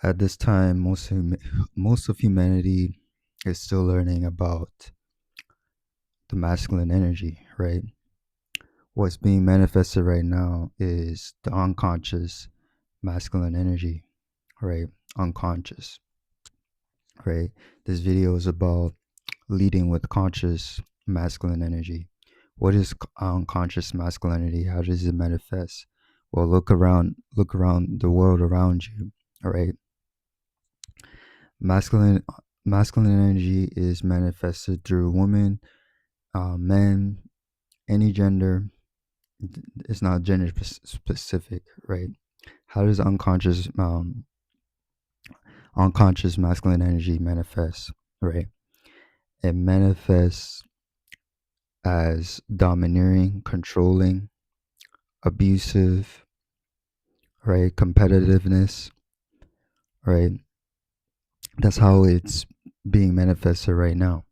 At this time, most of humanity is still learning about the masculine energy, right? What's being manifested right now is the unconscious masculine energy, right? Unconscious, right? This video is about leading with conscious masculine energy. What is unconscious masculinity? How does it manifest? Well, look around the world around you, all right? Masculine masculine energy is manifested through women, men, any gender. It's not gender specific, right? How does unconscious masculine energy manifest, right? It manifests as domineering, controlling, abusive, right? Competitiveness, right? That's how it's being manifested right now,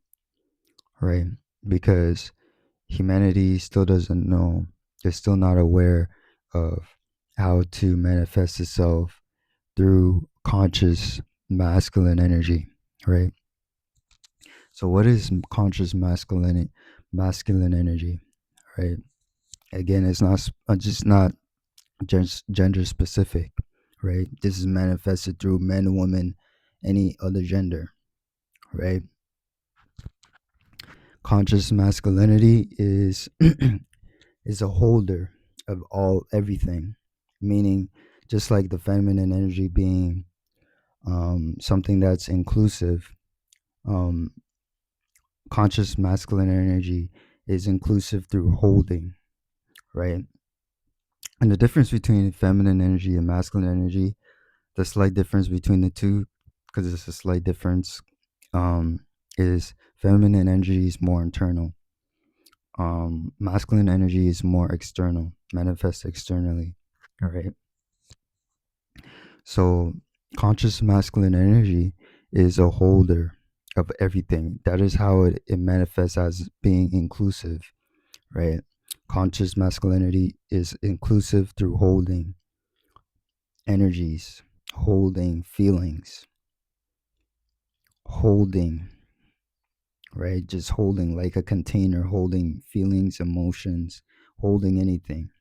right? Because humanity still doesn't know, they're still not aware of how to manifest itself through conscious masculine energy, right? So, what is conscious masculine energy, right? Again, it's not just not gender specific, right? This is manifested through men, women, any other gender, right? Conscious masculinity is is a holder of all everything, meaning just like the feminine energy being something that's inclusive. Um, Conscious masculine energy is inclusive through holding, right? And the difference between feminine energy and masculine energy, the slight difference between the two, because it's a slight difference, um, is feminine energy is more internal. Masculine energy is more external, manifests externally. All right. So conscious masculine energy is a holder of everything. That is how it manifests as being inclusive, right? Conscious masculinity is inclusive through holding energies, holding feelings, holding, right? Just holding like a container, holding feelings, emotions, holding anything,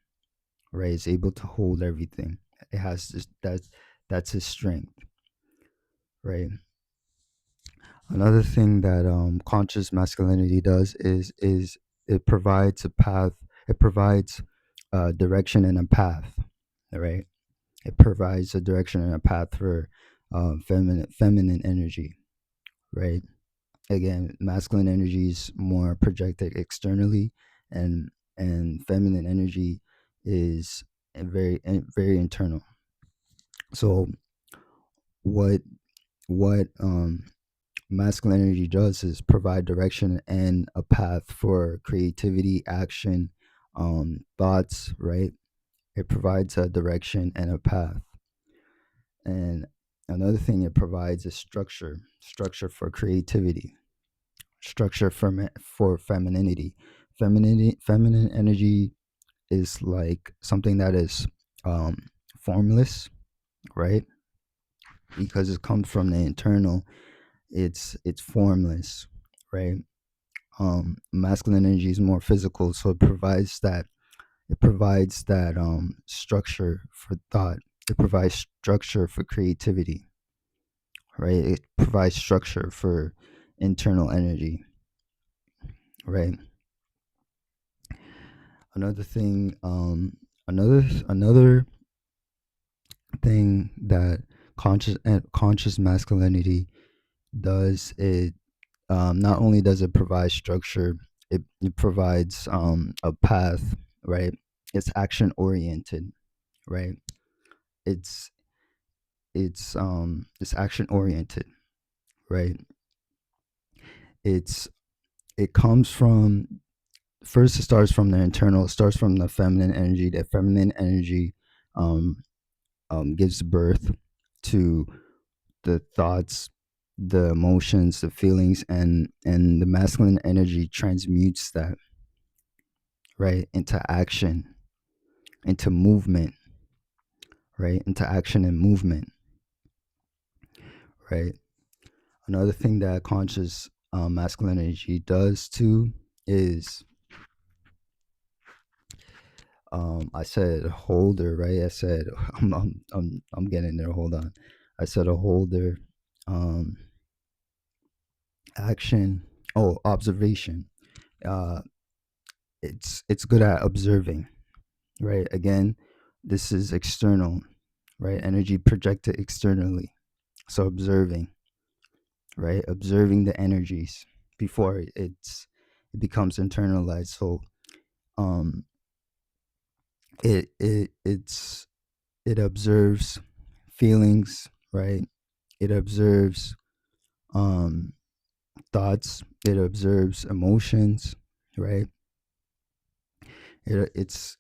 right? It's able to hold everything. It has this, that's his strength, right? Another thing that conscious masculinity does is it provides a path. It provides direction and a path, right? It provides a direction and a path for feminine energy, right? Again, masculine energy is more projected externally, and feminine energy is very internal. So what what masculine energy does is provide direction and a path for creativity, action, thoughts, right? It provides a direction and a path. And another thing it provides is structure for creativity, structure for for femininity. Feminine energy is like something that is um, formless, right? Because it comes from the internal. It's formless, right? Masculine energy is more physical, so it provides that structure for thought. It provides structure for creativity, right? It provides structure for internal energy, right? Another thing, another thing that conscious masculinity does it not only does it provide structure, it provides a path, right? It's action oriented, right? It's it's action oriented, right? It's it comes from first it starts from the internal, it starts from the feminine energy. The feminine energy um, gives birth to the thoughts, the emotions, the feelings, and the masculine energy transmutes that, right, into action, into movement, right, into action and movement. right? Another thing that conscious masculine energy does too is, I said holder, right? I said I'm getting there. Hold on. I said a holder, um, action. Oh, observation. Uh, it's good at observing, right? Again, this is external, right? Energy projected externally. So observing, right? Observing the energies before it becomes internalized. So um it observes feelings, right? It observes um thoughts, it observes emotions, right? It's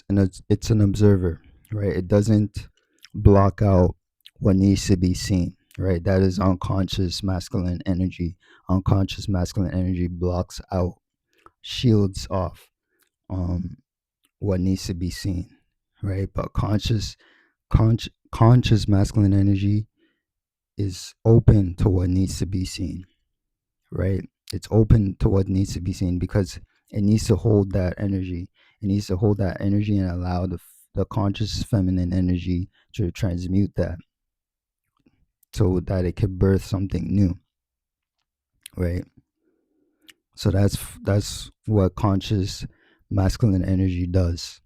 an observer, right? It doesn't block out what needs to be seen, right? That is unconscious masculine energy. Unconscious masculine energy blocks out, shields off um what needs to be seen, right? But conscious masculine energy is open to what needs to be seen, right? It's open to what needs to be seen because it needs to hold that energy. It needs to hold that energy and allow the conscious feminine energy to transmute that so that it could birth something new, right? So that's what conscious masculine energy does.